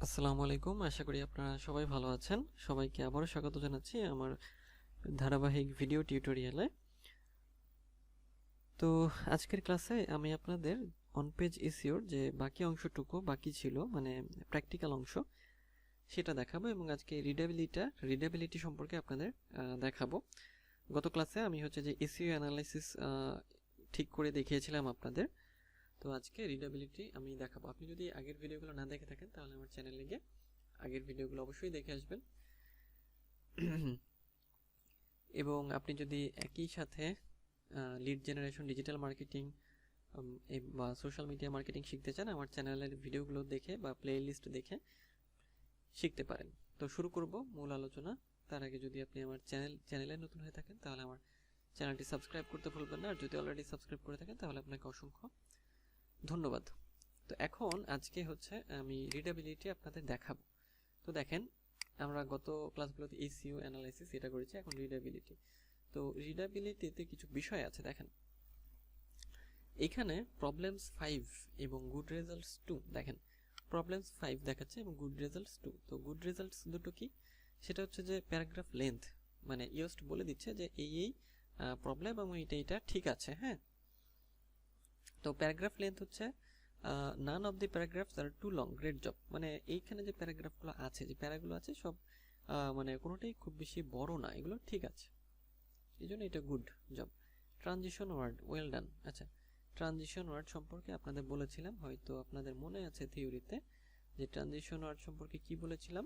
আসসালামু আলাইকুম, আশা করি আপনারা সবাই ভালো আছেন। সবাইকে আবারও স্বাগত জানাচ্ছি আমার ধারাবাহিক ভিডিও টিউটোরিয়ালে। তো আজকের ক্লাসে আমি আপনাদের অন পেজ এসইওর যে বাকি অংশটুকু বাকি ছিল, মানে প্র্যাকটিক্যাল অংশ, সেটা দেখাবো এবং আজকে রিডেবিলিটি সম্পর্কে আপনাদের দেখাবো। গত ক্লাসে আমি যে এসইও অ্যানালাইসিস ঠিক করে দেখিয়েছিলাম আপনাদের। তো আজকে রিডেবিলিটি আমি দেখাবো। আপনি যদি আগের ভিডিওগুলো না দেখে থাকেন তাহলে আমার চ্যানেলে গিয়ে আগের ভিডিওগুলো অবশ্যই দেখে আসবেন। এবং আপনি যদি একই সাথে লিড জেনারেশন, ডিজিটাল মার্কেটিং বা সোশ্যাল মিডিয়া মার্কেটিং শিখতে চান, আমার চ্যানেলের ভিডিওগুলো দেখে বা প্লে লিস্ট দেখে শিখতে পারেন। তো শুরু করব মূল আলোচনা। তার আগে যদি আপনি আমার চ্যানেলে নতুন হয়ে থাকেন তাহলে আমার চ্যানেলটি সাবস্ক্রাইব করতে ভুলবেন না, আর যদি অলরেডি সাবস্ক্রাইব করে থাকেন তাহলে আপনাকে অসংখ্য ধন্যবাদ। তো এখন আজকে আমি রিডেবিলিটি আপনাদের দেখাবো। তো দেখেন, আমরা গত ক্লাসগুলোতে এসইও অ্যানালাইসিস এটা করেছি, এখন রিডেবিলিটি। তো রিডেবিলিটিতে কিছু বিষয় আছে। দেখেন এখানে প্রবলেমস 5 এবং গুড রেজাল্টস 2, দেখেন প্রবলেমস 5 দেখাচ্ছে এবং গুড রেজাল্টস 2। তো গুড রেজাল্টস দুটো কি, সেটা হচ্ছে যে প্যারাগ্রাফ লেন্থ, মানে ইয়োস্ট বলে দিচ্ছে যে এই প্রবলেম এবং এটা ঠিক আছে। হ্যাঁ, তো প্যারাগ্রাফ লেন্থ হচ্ছে none of the paragraphs are too long, great job. মানে এইখানে যে প্যারাগ্রাফগুলো আছে, যে প্যারাগুলো আছে সব মানে কোনোটাই খুব বেশি বড় না, এগুলো ঠিক আছে, এই জন্য এটা good job. Transition word, well done. আচ্ছা, ট্রানজিশন ওয়ার্ড সম্পর্কে আপনাদের বলেছিলাম, হয়তো আপনাদের মনে আছে থিওরিতে যে ট্রানজিশন ওয়ার্ড সম্পর্কে কি বলেছিলাম,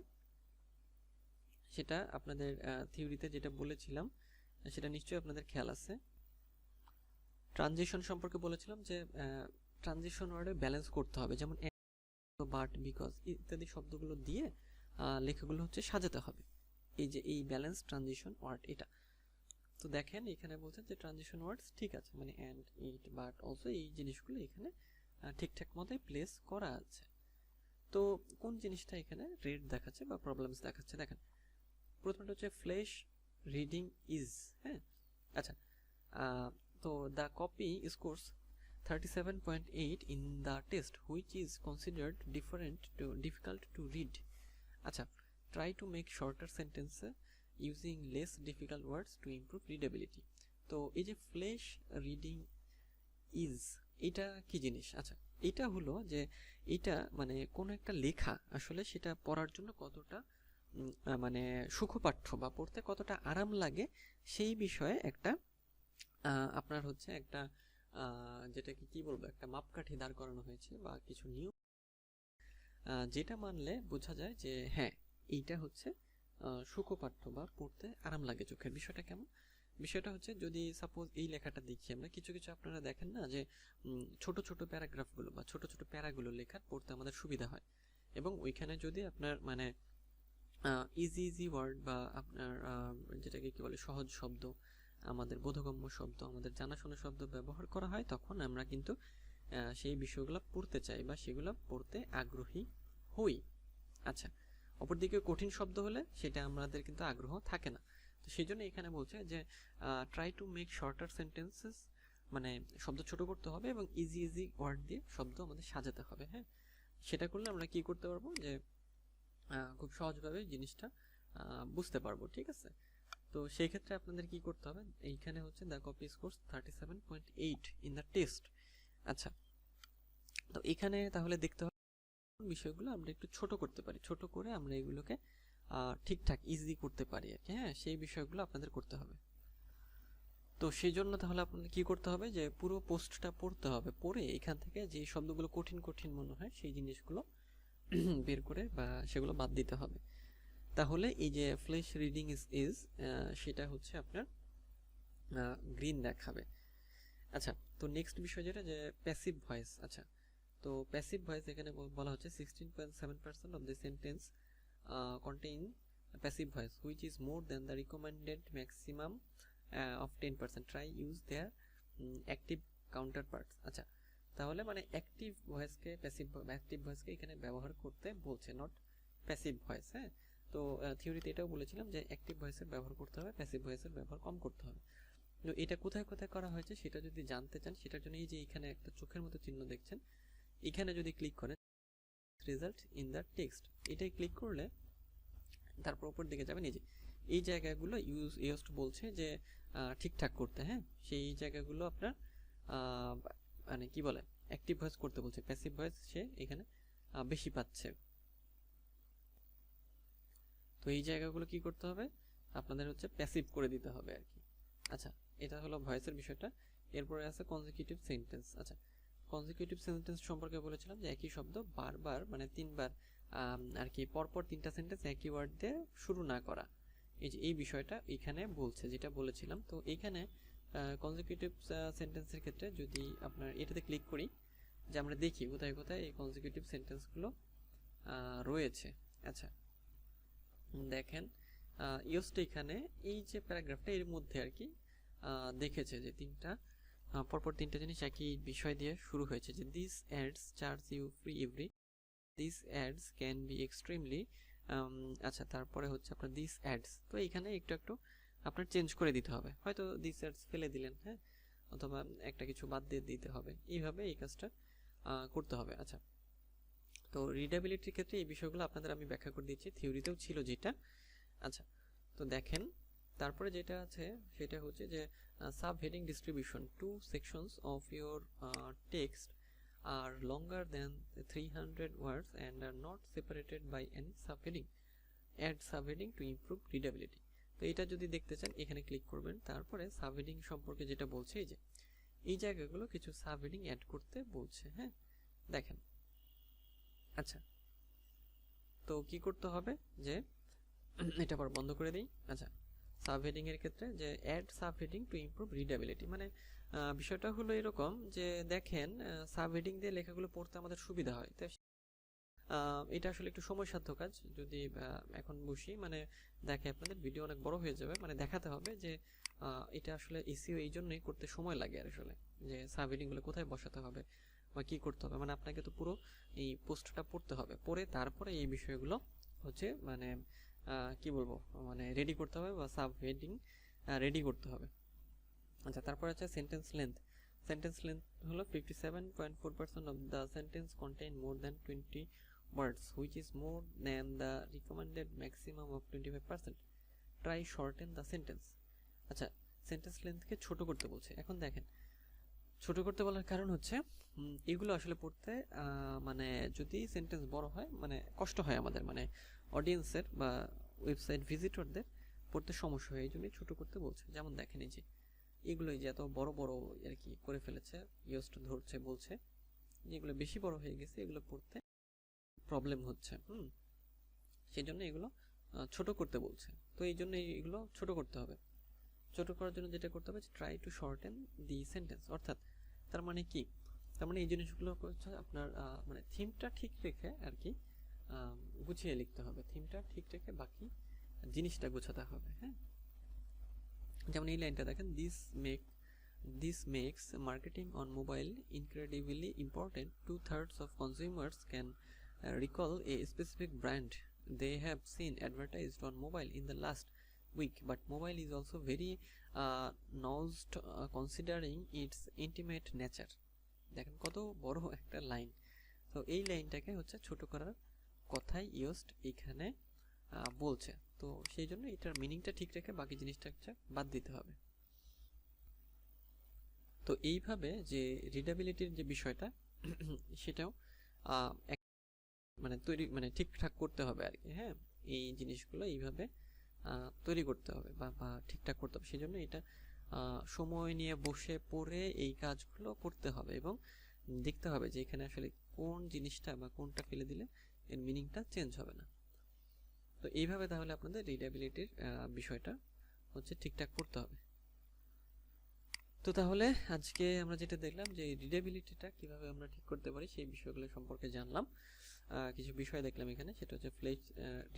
সেটা আপনাদের থিওরিতে যেটা বলেছিলাম সেটা নিশ্চয়ই আপনাদের খেয়াল আছে। ট্রানজিশন সম্পর্কে বলেছিলাম যে ট্রানজিশন ওয়ার্ডে ব্যালেন্স করতে হবে, যেমন বাট, বিকজ ইত্যাদি শব্দগুলো দিয়ে লেখাগুলো সাজাতে হবে। এই যে এই ব্যালেন্স ট্রানজিশন ওয়ার্ড এটা। তো দেখেন এখানে বলছে যে ট্রানজিশন ওয়ার্ডস ঠিক আছে, মানে অ্যান্ড, ইট, বাট, অলসো, এই জিনিসগুলো এখানে ঠিকঠাক মতো প্লেস করা আছে। তো কোন জিনিসটা এখানে রেড দেখাচ্ছে বা প্রবলেমস দেখাচ্ছে, দেখেন প্রথমটা হচ্ছে ফ্লেশ রিডিং ইজ। হ্যাঁ, আচ্ছা, তো the copy scores 37.8 in the test, which is considered difficult to read. আচ্ছা, try to make shorter sentences using less difficult words to improve readability. তো এই যে ফ্লেশ রিডিং ইজ, এটা কি জিনিস? আচ্ছা, এটা হলো যে এটা মানে কোন একটা লেখা আসলে সেটা পড়ার জন্য কতটা মানে সুখপাঠ্য বা পড়তে কতটা আরাম লাগে সেই বিষয়ে একটা আপনার একটা যেটাকে কি বলবো, একটা মাপকাঠি দাঁড় করানো হয়েছে বা কিছু নিয়ম, যেটা মানলে বোঝা যায় যে হ্যাঁ এইটা সুখপাঠ্য বা পড়তে আরাম লাগে চোখের। বিষয়টা কেমন? বিষয়টা যদি সাপোজ এই লেখাটা দেখি আমরা, কিছু কিছু আপনারা দেখেন না যে ছোট ছোট প্যারাগ্রাফগুলো বা ছোট ছোট প্যারাগুলো লেখার পড়তে আমাদের সুবিধা হয়, এবং ওইখানে যদি আপনার মানে ইজি ওয়ার্ড বা আপনার যেটাকে কি বলে সহজ শব্দ, আমাদের বোধগম্য শব্দ, আমাদের জানাশোনা শব্দ ব্যবহার করা হয়, তখন আমরা কিন্তু সেই বিষয়গুলো পড়তে চাই বা সেগুলো পড়তে আগ্রহী হই। আচ্ছা, অপরদিকে কঠিন শব্দ হলে সেটা আমাদের কিন্তু আগ্রহ থাকে না। তো সেই জন্য এখানে বলছে যে try to make shorter sentences, মানে শব্দ ছোট করতে হবে এবং ইজি ওয়ার্ড দিয়ে শব্দ আমাদের সাজাতে হবে। হ্যাঁ, সেটা করলে আমরা কি করতে পারবো, যে খুব সহজভাবে জিনিসটা বুঝতে পারবো। ঠিক আছে, তো সেই ক্ষেত্রে আপনাদের কি করতে হবে, এইখানে the copy scores 37.8 in the test. আচ্ছা, তো এখানে তাহলে দেখতে হবে বিষয়গুলো আমরা একটু ছোট করতে পারি, ছোট করে আমরা এগুলোকে ঠিকঠাক ইজি করতে পারি আর কি। হ্যাঁ, সেই বিষয়গুলো আপনাদের করতে হবে। তো সেই জন্য তাহলে আপনাদের কি করতে হবে, যে পুরো পোস্টটা পড়তে হবে, পড়ে এখান থেকে যে শব্দগুলো কঠিন কঠিন মনে হয় সেই জিনিসগুলো বের করে বা সেগুলো বাদ দিতে হবে। তাহলে এই যে ফ্লেশ রিডিং ইজ সেটা আপনার গ্রিন দেখাবে। আচ্ছা, তো নেক্সট বিষয় যেটা যে প্যাসিভ ভয়েস। আচ্ছা, তো প্যাসিভ ভয়েস এখানে বলা হচ্ছে 16.7% of the sentence contain passive voice which is more than the recommended maximum of 10%, try use their active counter parts. আচ্ছা, তাহলে মানে অ্যাক্টিভ ভয়েসকে অ্যাক্টিভ ভয়েসকে এখানে ব্যবহার করতে বলছে, নট প্যাসিভ ভয়েস। হ্যাঁ, তো থিওরিতে এটাও বলেছিলাম যে অ্যাক্টিভ ভয়েসের ব্যবহার করতে হবে, প্যাসিভ ভয়েসের ব্যবহার কম করতে হবে। তো এটা কোথায় কোথায় করা হয়েছে সেটা যদি জানতে চান, সেটার জন্য এই যে এখানে একটা চোখের মতো চিহ্ন দেখছেন, এখানে যদি ক্লিক করেন রেজাল্ট ইন দ্য টেক্সট, এটাই ক্লিক করলে তারপর উপর দিকে যাবেন, এই যে এই জায়গাগুলো ইউজড বলছে যে ঠিকঠাক করতে, হ্যাঁ সেই জায়গাগুলো আপনার মানে কি বলে অ্যাক্টিভ ভয়েস করতে বলছে, প্যাসিভ ভয়েস সে এখানে বেশি পাচ্ছে। তো এই জায়গাগুলো কি করতে হবে আপনাদের হচ্ছে প্যাসিভ করে দিতে হবে আর কি। আচ্ছা এটা হলো ভয়েসের বিষয়টা। এরপরে আছে কনজিকিউটিভ সেন্টেন্স। আচ্ছা কনজিকিউটিভ সেন্টেন্স সম্পর্কে বলেছিলাম যে একই শব্দ বারবার মানে 3বার আর কি পরপর 3টা সেন্টেন্স একই ওয়ার্ড দিয়ে শুরু না করা, এই যে এই বিষয়টা এখানে বলছে যেটা বলেছিলাম। তো এইখানে কনজিকিউটিভ সেন্টেন্সের ক্ষেত্রে যদি আপনার এটাতে ক্লিক করি যে আমরা দেখি কোথায় কোথায় এই কনজিকিউটিভ সেন্টেন্সগুলো রয়েছে। আচ্ছা দেখেন ইউজড এখানে এই যে প্যারাগ্রাফটা এর মধ্যে আর কি দেখেছে যে পরপর 3টা জিনিস একই বিষয় দিয়ে শুরু হয়েছে, যে this ads charge you free every, this ads can be extremely, আচ্ছা তারপরে হচ্ছে আপনার দিস অ্যাডস, তো এইখানে একটু একটু আপনার চেঞ্জ করে দিতে হবে, হয়তো দিস অ্যাডস ফেলে দিলেন, হ্যাঁ অথবা একটা কিছু বাদ দিয়ে দিতে হবে, এইভাবে এই কাজটা করতে হবে। আচ্ছা তো রিডেবিলিটির ক্ষেত্রে এই বিষয়গুলো আপনাদের আমি ব্যাখ্যা করে দিচ্ছি, থিওরিতেও ছিল যেটা। আচ্ছা তো দেখেন তারপরে যেটা আছে সেটা হচ্ছে যে sub heading distribution, 2 sections of your text are longer than 300 words and are not separated by any subheading. Add subheading to improve readability. তো এটা যদি দেখতে চান এখানে ক্লিক করবেন, তারপরে সাবহেডিং সম্পর্কে যেটা বলছে এই যে এই জায়গাগুলো কিছু সাবহেডিং অ্যাড করতে বলছে, হ্যাঁ দেখেন। আচ্ছা তো কি করতে হবে যে এটা আবার বন্ধ করে দিই। আচ্ছা সাবহেডিং এর ক্ষেত্রে যে add subheading to improve readability, মানে বিষয়টা হলো এরকম যে দেখেন সাবহেডিং দিয়ে লেখাগুলো পড়তে আমাদের সুবিধা হয়, তো এটা আসলে একটু সময়সাধ্য কাজ, যদি এখন বসি মানে দেখে আপনাদের ভিডিও অনেক বড় হয়ে যাবে, মানে দেখাতে হবে যে এটা আসলে এসইও এই জন্যই করতে সময় লাগে আসলে, যে সাবহেডিংগুলো কোথায় বসাতে হবে বা কি করতে হবে, মানে আপনাকে তো পুরো এই পোস্টটা পড়তে হবে, পড়ে তারপরে এই বিষয়গুলো হচ্ছে মানে কি বলবো মানে রেডি করতে হবে বা সাব হেডিং রেডি করতে হবে। আচ্ছা তারপর আছে সেন্টেন্স লেন্থ। সেন্টেন্স লেন্থ হলো 57.4% of the sentence contain more than 20 words which is more than the recommended maximum of 25%. Try shorten the sentence. আচ্ছা সেন্টেন্স লেন্থকে ছোট করতে বলছে। এখন দেখেন ছোট করতে বলার কারণ হচ্ছে এগুলো আসলে পড়তে মানে যদি সেন্টেন্স বড় হয় মানে কষ্ট হয় আমাদের, মানে অডিয়েন্সের বা ওয়েবসাইট ভিজিটরদের পড়তে সমস্যা হয়, এই জন্যই ছোট করতে বলছে। যেমন দেখেন এই যে এগুলোই যে এত বড় বড় আর কি করে ফেলেছে, ইউজড ধরছে বলছে যেগুলো বেশি বড় হয়ে গেছে এগুলো পড়তে প্রবলেম হচ্ছে, সেই জন্য এগুলো ছোট করতে বলছে। তো এই জন্য এগুলো ছোট করতে হবে। ছোট করার জন্য যেটা করতে হবে try to shorten the sentence, অর্থাৎ তার মানে কি, তার মানে এই জিনিসগুলো হচ্ছে আপনার মানে থিমটা ঠিক রেখে আর কি গুছিয়ে লিখতে হবে, থিমটা ঠিক রেখে বাকি জিনিসটা গোছাতে হবে, হ্যাঁ যেমন এই লাইনটা দেখেন, this makes marketing on mobile incredibly important, 2/3 of consumers can recall a specific brand they have seen advertised on mobile in the last week, but mobile is also very nuanced considering its intimate nature. দেখেন কত বড় একটা line, তো এই লাইনটাকে হচ্ছে ছোট করার কথাই ইউজড এখানে বলছে, তো সেই জন্য এটার মিনিংটা ঠিক রেখে বাকি জিনিসটা বাদ দিতে হবে। তো এইভাবে যে রিডেবিলিটির যে বিষয়টা সেটাও মানে তৈরি মানে ঠিকঠাক করতে হবে আর কি, হ্যাঁ এই জিনিসগুলো এইভাবে তৈরি করতে হবে বা ঠিকঠাক করতে হবে, সেই জন্য এটা সময় নিয়ে বসে পড়ে এই কাজগুলো করতে হবে এবং দেখতে হবে যে এখানে আসলে কোন জিনিসটা বা কোনটা ফেলে দিলে এর মিনিংটা চেঞ্জ হবে না। তো এইভাবে তাহলে আপনাদের রিডেবিলিটির বিষয়টা হচ্ছে ঠিকঠাক করতে হবে। তো তাহলে আজকে আমরা যেটা দেখলাম যে রিডেবিলিটিটা কিভাবে আমরা ঠিক করতে পারি সেই বিষয়গুলো সম্পর্কে জানলাম। কিছু বিষয় দেখলাম এখানে, সেটা হচ্ছে ফ্লেজ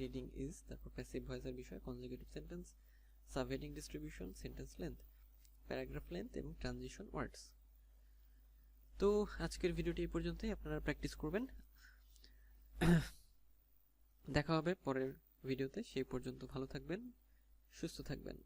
রিডিং ইজ, তারপর প্যাসিভ ভয়েসের বিষয়, consecutive sentence, subheading distribution, sentence length, paragraph length এবং ট্রানজিশন ওয়ার্ডস। তো আজকের ভিডিওটি এই পর্যন্তই, আপনারা প্র্যাকটিস করবেন। দেখা হবে পরের ভিডিওতে, সেই পর্যন্ত ভালো থাকবেন, সুস্থ থাকবেন।